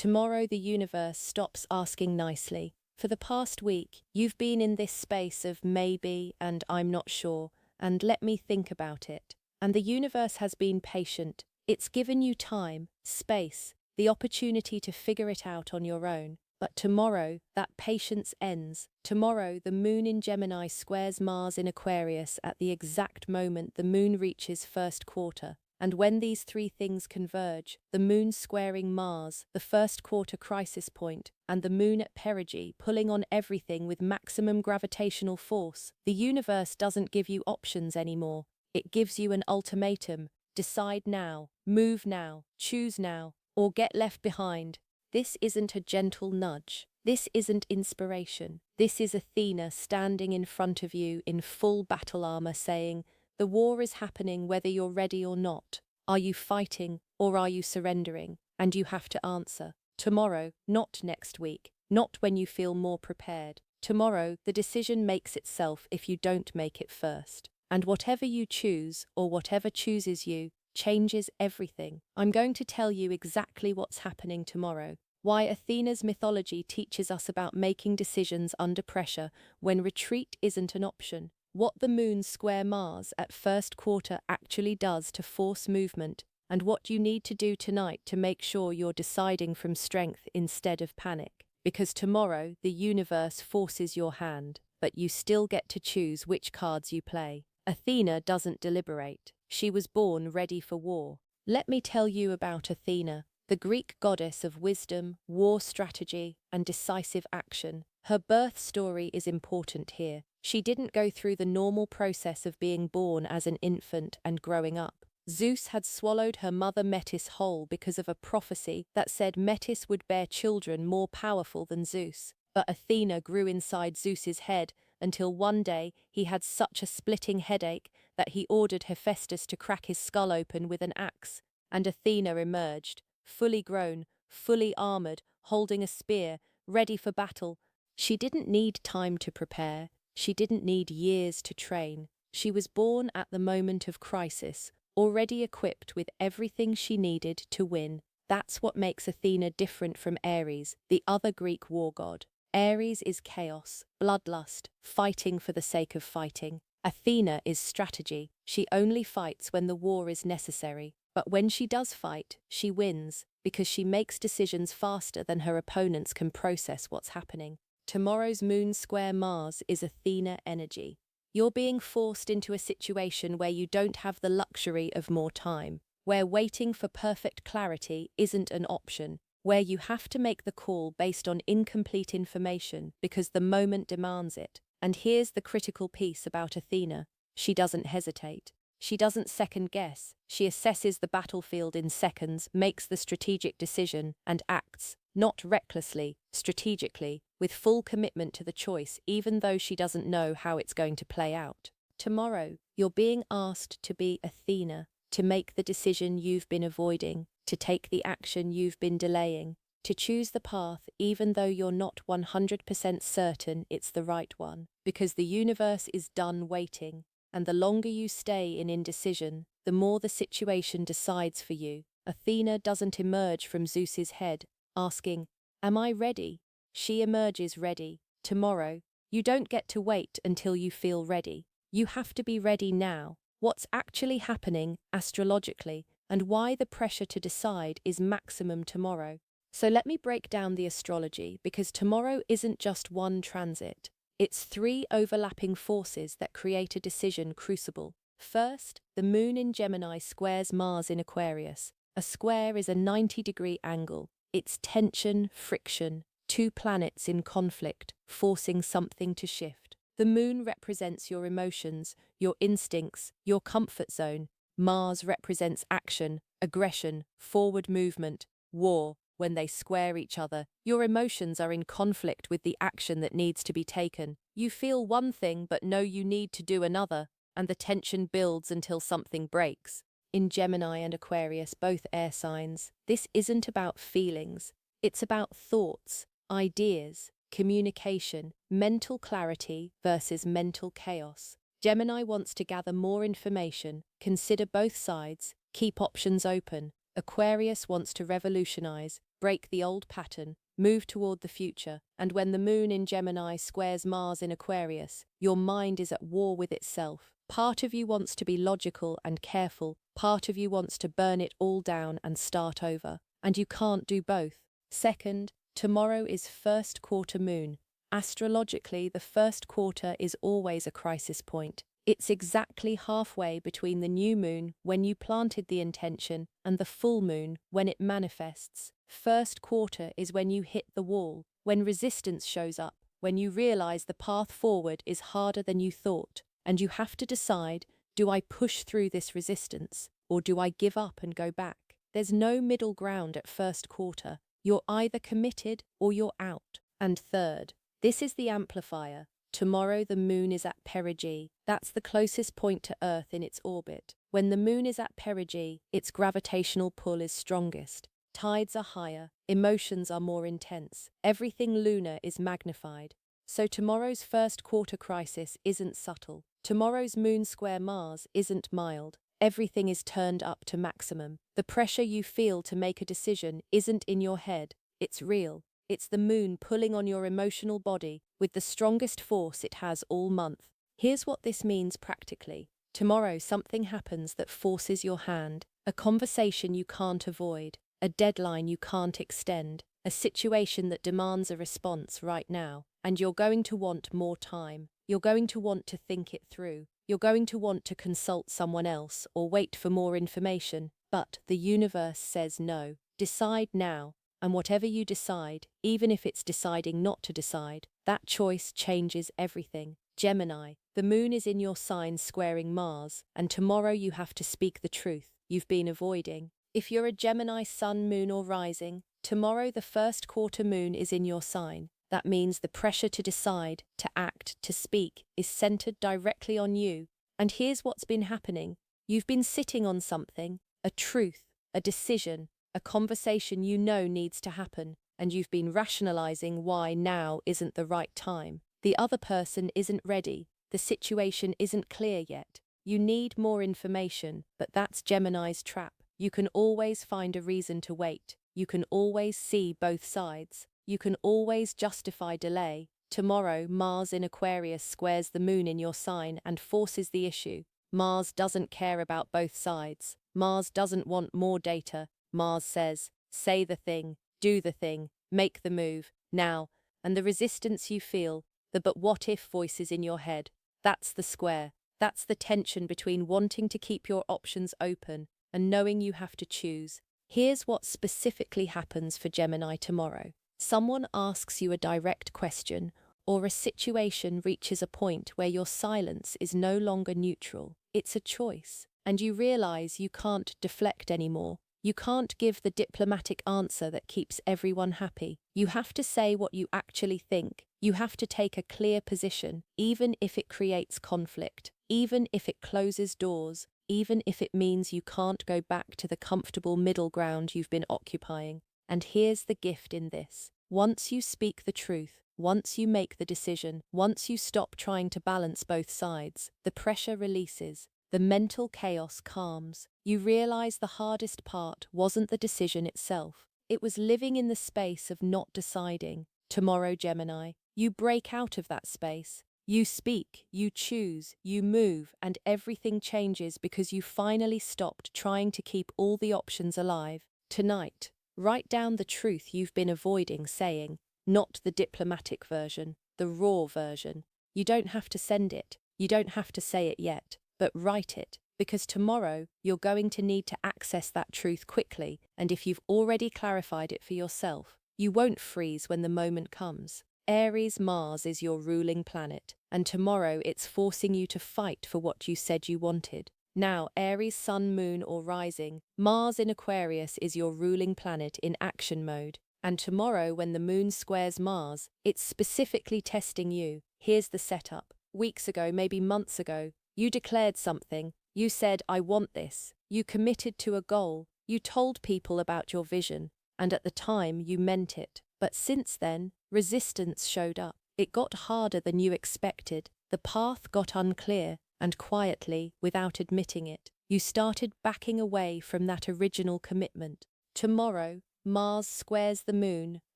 Tomorrow the universe stops asking nicely. For the past week, you've been in this space of maybe and I'm not sure, and let me think about it. And the universe has been patient. It's given you time, space, the opportunity to figure it out on your own. But tomorrow, that patience ends. Tomorrow, the moon in Gemini squares Mars in Aquarius at the exact moment the moon reaches first quarter. And when these three things converge, the moon squaring Mars, the first quarter crisis point, and the moon at perigee pulling on everything with maximum gravitational force, the universe doesn't give you options anymore. It gives you an ultimatum. Decide now, move now, choose now, or get left behind. This isn't a gentle nudge. This isn't inspiration. This is Athena standing in front of you in full battle armor saying, the war is happening whether you're ready or not. Are you fighting or are you surrendering? And you have to answer. Tomorrow, not next week, not when you feel more prepared. Tomorrow, the decision makes itself if you don't make it first. And whatever you choose, or whatever chooses you, changes everything. I'm going to tell you exactly what's happening tomorrow. Why Athena's mythology teaches us about making decisions under pressure when retreat isn't an option. What the moon square Mars at first quarter actually does to force movement, and what you need to do tonight to make sure you're deciding from strength instead of panic. Because tomorrow, the universe forces your hand, but you still get to choose which cards you play. Athena doesn't deliberate. She was born ready for war. Let me tell you about Athena, the Greek goddess of wisdom, war strategy, and decisive action. Her birth story is important here. She didn't go through the normal process of being born as an infant and growing up. Zeus had swallowed her mother Metis whole because of a prophecy that said Metis would bear children more powerful than Zeus. But Athena grew inside Zeus's head until one day he had such a splitting headache that he ordered Hephaestus to crack his skull open with an axe, and Athena emerged, fully grown, fully armored, holding a spear, ready for battle. She didn't need time to prepare. She didn't need years to train. She was born at the moment of crisis, already equipped with everything she needed to win. That's what makes Athena different from Aries, the other Greek war god. Aries is chaos, bloodlust, fighting for the sake of fighting. Athena is strategy. She only fights when the war is necessary. But when she does fight, she wins, because she makes decisions faster than her opponents can process what's happening. Tomorrow's moon square Mars is Athena energy. You're being forced into a situation where you don't have the luxury of more time, where waiting for perfect clarity isn't an option, where you have to make the call based on incomplete information because the moment demands it. And here's the critical piece about Athena. She doesn't hesitate. She doesn't second guess. She assesses the battlefield in seconds, makes the strategic decision, and acts, not recklessly, strategically, with full commitment to the choice, even though she doesn't know how it's going to play out. Tomorrow, you're being asked to be Athena, to make the decision you've been avoiding, to take the action you've been delaying, to choose the path even though you're not 100% certain it's the right one, because the universe is done waiting. And the longer you stay in indecision, the more the situation decides for you. Athena doesn't emerge from Zeus's head, asking, "Am I ready?" She emerges ready. Tomorrow, you don't get to wait until you feel ready. You have to be ready now. What's actually happening astrologically, and why the pressure to decide is maximum tomorrow. So let me break down the astrology, because tomorrow isn't just one transit. It's three overlapping forces that create a decision crucible. First, the moon in Gemini squares Mars in Aquarius. A square is a 90-degree angle. It's tension, friction, two planets in conflict, forcing something to shift. The moon represents your emotions, your instincts, your comfort zone. Mars represents action, aggression, forward movement, war. When they square each other, your emotions are in conflict with the action that needs to be taken. You feel one thing but know you need to do another, and the tension builds until something breaks. In Gemini and Aquarius, both air signs, this isn't about feelings. It's about thoughts, ideas, communication, mental clarity versus mental chaos. Gemini wants to gather more information, consider both sides, keep options open. Aquarius wants to revolutionize, break the old pattern, move toward the future, and when the moon in Gemini squares Mars in Aquarius, your mind is at war with itself. Part of you wants to be logical and careful, part of you wants to burn it all down and start over. And you can't do both. Second, tomorrow is first quarter moon. Astrologically, the first quarter is always a crisis point. It's exactly halfway between the new moon, when you planted the intention, and the full moon, when it manifests. First quarter is when you hit the wall, when resistance shows up, when you realize the path forward is harder than you thought, and you have to decide, do I push through this resistance, or do I give up and go back? There's no middle ground at first quarter. You're either committed or you're out. And third, this is the amplifier. Tomorrow the moon is at perigee. That's the closest point to Earth in its orbit. When the moon is at perigee, its gravitational pull is strongest. Tides are higher, emotions are more intense. Everything lunar is magnified. So tomorrow's first quarter crisis isn't subtle. Tomorrow's moon square Mars isn't mild. Everything is turned up to maximum. The pressure you feel to make a decision isn't in your head, it's real. It's the moon pulling on your emotional body with the strongest force it has all month. Here's what this means practically. Tomorrow something happens that forces your hand, a conversation you can't avoid, a deadline you can't extend, a situation that demands a response right now, and you're going to want more time. You're going to want to think it through. You're going to want to consult someone else or wait for more information, but the universe says no. Decide now, and whatever you decide, even if it's deciding not to decide, that choice changes everything. Gemini, the moon is in your sign squaring Mars, and tomorrow you have to speak the truth you've been avoiding. If you're a Gemini sun, moon or rising, tomorrow the first quarter moon is in your sign. That means the pressure to decide, to act, to speak is centered directly on you. And here's what's been happening. You've been sitting on something, a truth, a decision, a conversation you know needs to happen, and you've been rationalizing why now isn't the right time. The other person isn't ready. The situation isn't clear yet. You need more information, but that's Gemini's trap. You can always find a reason to wait. You can always see both sides. You can always justify delay. Tomorrow, Mars in Aquarius squares the moon in your sign and forces the issue. Mars doesn't care about both sides. Mars doesn't want more data. Mars says, say the thing, do the thing, make the move, now. And the resistance you feel, the but what if voices in your head, that's the square. That's the tension between wanting to keep your options open and knowing you have to choose. Here's what specifically happens for Gemini tomorrow. Someone asks you a direct question, or a situation reaches a point where your silence is no longer neutral. It's a choice, and you realize you can't deflect anymore. You can't give the diplomatic answer that keeps everyone happy. You have to say what you actually think. You have to take a clear position, even if it creates conflict, even if it closes doors, even if it means you can't go back to the comfortable middle ground you've been occupying. And here's the gift in this. Once you speak the truth, once you make the decision, once you stop trying to balance both sides, the pressure releases. The mental chaos calms. You realize the hardest part wasn't the decision itself. It was living in the space of not deciding. Tomorrow, Gemini, you break out of that space. You speak, you choose, you move, and everything changes because you finally stopped trying to keep all the options alive. Tonight, write down the truth you've been avoiding saying, not the diplomatic version, the raw version. You don't have to send it. You don't have to say it yet. But write it, because tomorrow you're going to need to access that truth quickly, and if you've already clarified it for yourself, you won't freeze when the moment comes. Aries Mars is your ruling planet, and tomorrow it's forcing you to fight for what you said you wanted. Now, Aries Sun, Moon or Rising, Mars in Aquarius is your ruling planet in action mode, and tomorrow when the Moon squares Mars, it's specifically testing you. Here's the setup. Weeks ago, maybe months ago, you declared something. You said, I want this. You committed to a goal. You told people about your vision. And at the time, you meant it. But since then, resistance showed up. It got harder than you expected. The path got unclear. And quietly, without admitting it, you started backing away from that original commitment. Tomorrow, Mars squares the moon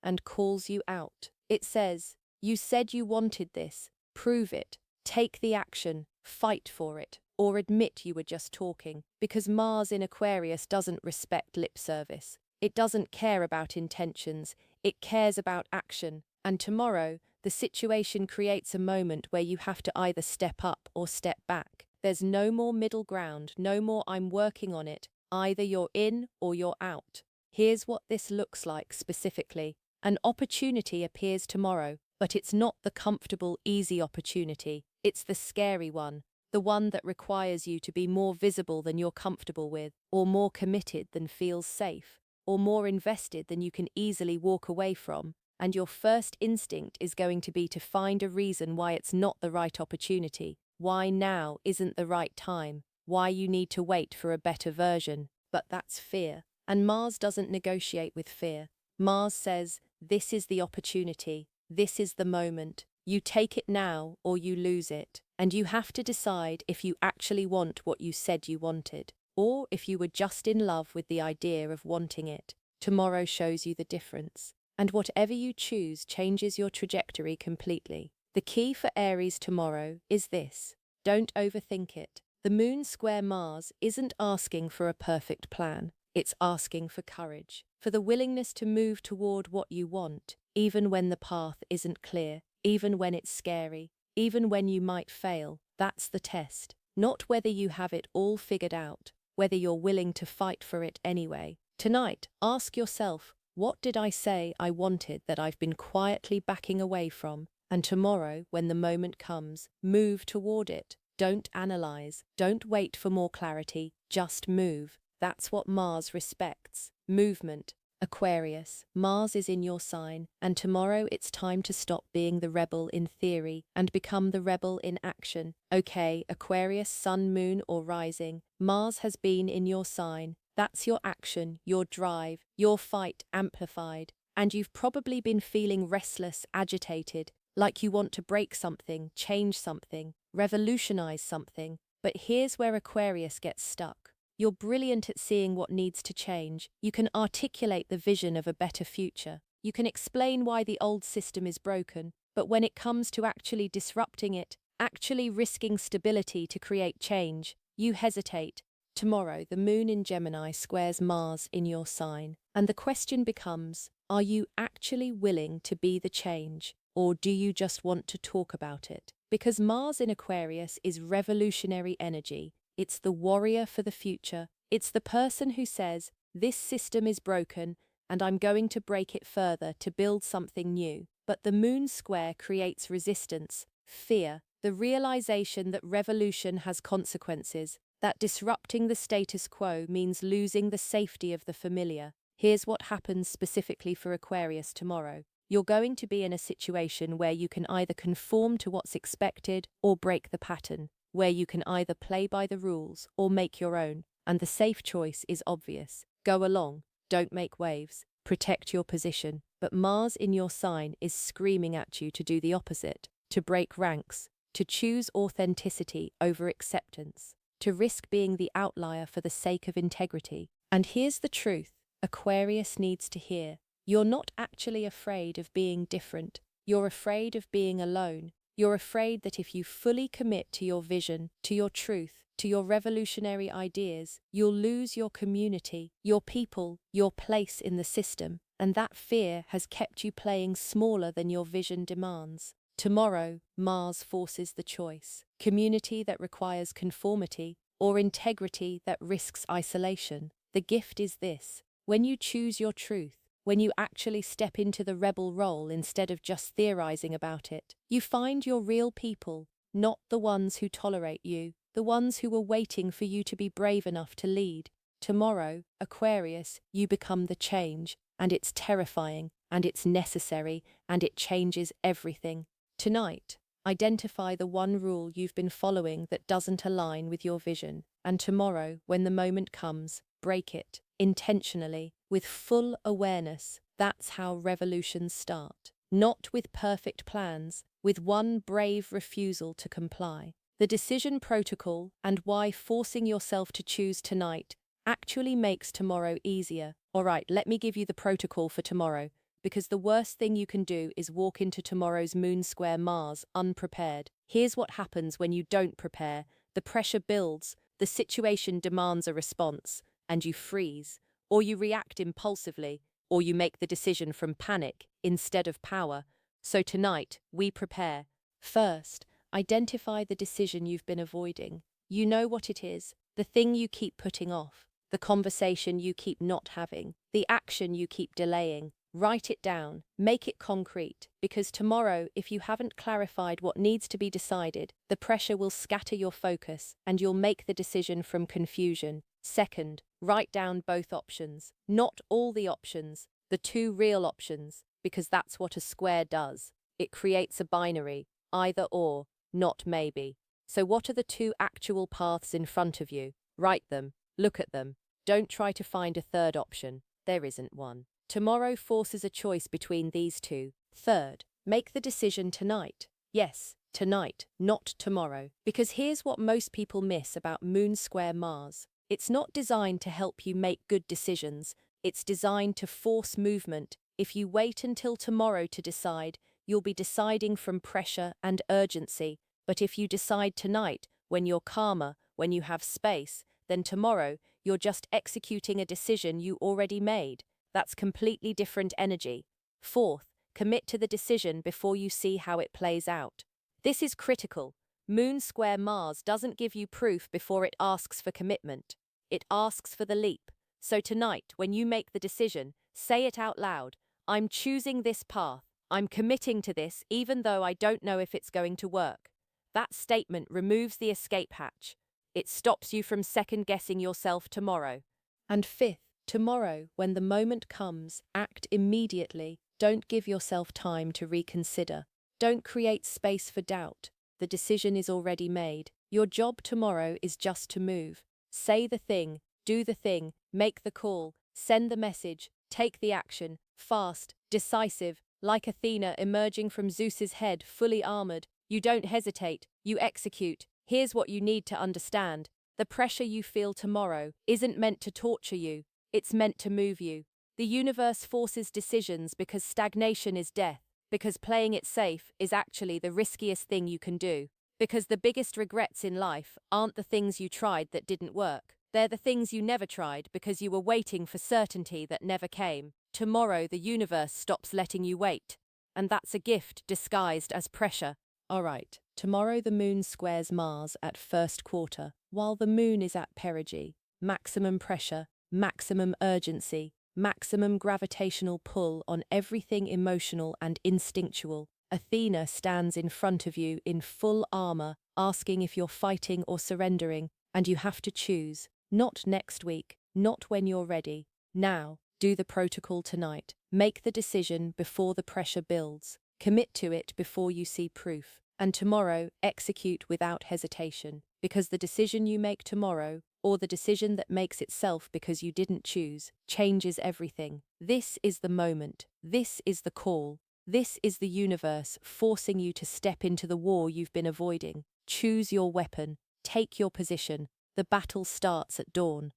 and calls you out. It says, "You said you wanted this. Prove it. Take the action. Fight for it. Or admit you were just talking." Because Mars in Aquarius doesn't respect lip service. It doesn't care about intentions. It cares about action. And tomorrow, the situation creates a moment where you have to either step up or step back. There's no more middle ground, no more "I'm working on it." Either you're in or you're out. Here's what this looks like specifically. An opportunity appears tomorrow, but it's not the comfortable, easy opportunity. It's the scary one, the one that requires you to be more visible than you're comfortable with, or more committed than feels safe, or more invested than you can easily walk away from. And your first instinct is going to be to find a reason why it's not the right opportunity, why now isn't the right time, why you need to wait for a better version. But that's fear. And Mars doesn't negotiate with fear. Mars says, this is the opportunity, this is the moment. You take it now or you lose it. And you have to decide if you actually want what you said you wanted, or if you were just in love with the idea of wanting it. Tomorrow shows you the difference. And whatever you choose changes your trajectory completely. The key for Aries tomorrow is this: don't overthink it. The moon square Mars isn't asking for a perfect plan. It's asking for courage, for the willingness to move toward what you want, even when the path isn't clear, even when it's scary, even when you might fail. That's the test. Not whether you have it all figured out, whether you're willing to fight for it anyway. Tonight, ask yourself, what did I say I wanted that I've been quietly backing away from? And tomorrow, when the moment comes, move toward it. Don't analyze. Don't wait for more clarity. Just move. That's what Mars respects. Movement. Aquarius, Mars is in your sign, and tomorrow it's time to stop being the rebel in theory and become the rebel in action. Okay, Aquarius, sun, moon, or rising, Mars has been in your sign. That's your action, your drive, your fight amplified. And you've probably been feeling restless, agitated, like you want to break something, change something, revolutionize something. But here's where Aquarius gets stuck. You're brilliant at seeing what needs to change. You can articulate the vision of a better future. You can explain why the old system is broken. But when it comes to actually disrupting it, actually risking stability to create change, you hesitate. Tomorrow, the moon in Gemini squares Mars in your sign. And the question becomes, are you actually willing to be the change? Or do you just want to talk about it? Because Mars in Aquarius is revolutionary energy. It's the warrior for the future. It's the person who says, this system is broken, and I'm going to break it further to build something new. But the moon square creates resistance, fear, the realization that revolution has consequences, that disrupting the status quo means losing the safety of the familiar. Here's what happens specifically for Aquarius tomorrow. You're going to be in a situation where you can either conform to what's expected or break the pattern, where you can either play by the rules or make your own. And the safe choice is obvious. Go along, don't make waves, protect your position. But Mars in your sign is screaming at you to do the opposite, to break ranks, to choose authenticity over acceptance, to risk being the outlier for the sake of integrity. And here's the truth Aquarius needs to hear. You're not actually afraid of being different. You're afraid of being alone. You're afraid that if you fully commit to your vision, to your truth, to your revolutionary ideas, you'll lose your community, your people, your place in the system. And that fear has kept you playing smaller than your vision demands. Tomorrow, Mars forces the choice. Community that requires conformity, or integrity that risks isolation. The gift is this: when you choose your truth, when you actually step into the rebel role instead of just theorizing about it, you find your real people, not the ones who tolerate you, the ones who were waiting for you to be brave enough to lead. Tomorrow, Aquarius, you become the change, and it's terrifying, and it's necessary, and it changes everything. Tonight, identify the one rule you've been following that doesn't align with your vision, and tomorrow, when the moment comes, break it, intentionally, with full awareness. That's how revolutions start. Not with perfect plans, with one brave refusal to comply. The decision protocol and why forcing yourself to choose tonight actually makes tomorrow easier. Alright, let me give you the protocol for tomorrow, because the worst thing you can do is walk into tomorrow's moon square Mars unprepared. Here's what happens when you don't prepare. The pressure builds, the situation demands a response, and you freeze, or you react impulsively, or you make the decision from panic instead of power. So tonight, we prepare. First, identify the decision you've been avoiding. You know what it is, the thing you keep putting off, the conversation you keep not having, the action you keep delaying. Write it down, make it concrete, because tomorrow, if you haven't clarified what needs to be decided, the pressure will scatter your focus and you'll make the decision from confusion. Second, write down both options, not all the options, the two real options, because that's what a square does. It creates a binary, either or, not maybe. So what are the two actual paths in front of you? Write them, look at them. Don't try to find a third option. There isn't one. Tomorrow forces a choice between these two. Third, make the decision tonight. Yes, tonight, not tomorrow. Because here's what most people miss about Moon Square Mars. It's not designed to help you make good decisions. It's designed to force movement. If you wait until tomorrow to decide, you'll be deciding from pressure and urgency. But if you decide tonight, when you're calmer, when you have space, then tomorrow you're just executing a decision you already made. That's completely different energy. Fourth, commit to the decision before you see how it plays out. This is critical. Moon Square Mars doesn't give you proof before it asks for commitment. It asks for the leap. So tonight, when you make the decision, say it out loud. I'm choosing this path. I'm committing to this even though I don't know if it's going to work. That statement removes the escape hatch. It stops you from second-guessing yourself tomorrow. And fifth, tomorrow, when the moment comes, act immediately. Don't give yourself time to reconsider. Don't create space for doubt. The decision is already made. Your job tomorrow is just to move. Say the thing, do the thing, make the call, send the message, take the action, fast, decisive, like Athena emerging from Zeus's head fully armored. You don't hesitate, you execute. Here's what you need to understand. The pressure you feel tomorrow isn't meant to torture you. It's meant to move you. The universe forces decisions because stagnation is death, because playing it safe is actually the riskiest thing you can do, because the biggest regrets in life aren't the things you tried that didn't work. They're the things you never tried because you were waiting for certainty that never came. Tomorrow the universe stops letting you wait, and that's a gift disguised as pressure. Alright, tomorrow the moon squares Mars at first quarter, while the moon is at perigee. Maximum pressure, maximum urgency, maximum gravitational pull on everything emotional and instinctual. Athena stands in front of you in full armor, asking if you're fighting or surrendering, and you have to choose. Not next week, not when you're ready. Now, do the protocol tonight. Make the decision before the pressure builds. Commit to it before you see proof. And tomorrow, execute without hesitation. Because the decision you make tomorrow, or the decision that makes itself because you didn't choose, changes everything. This is the moment. This is the call. This is the universe forcing you to step into the war you've been avoiding. Choose your weapon. Take your position. The battle starts at dawn.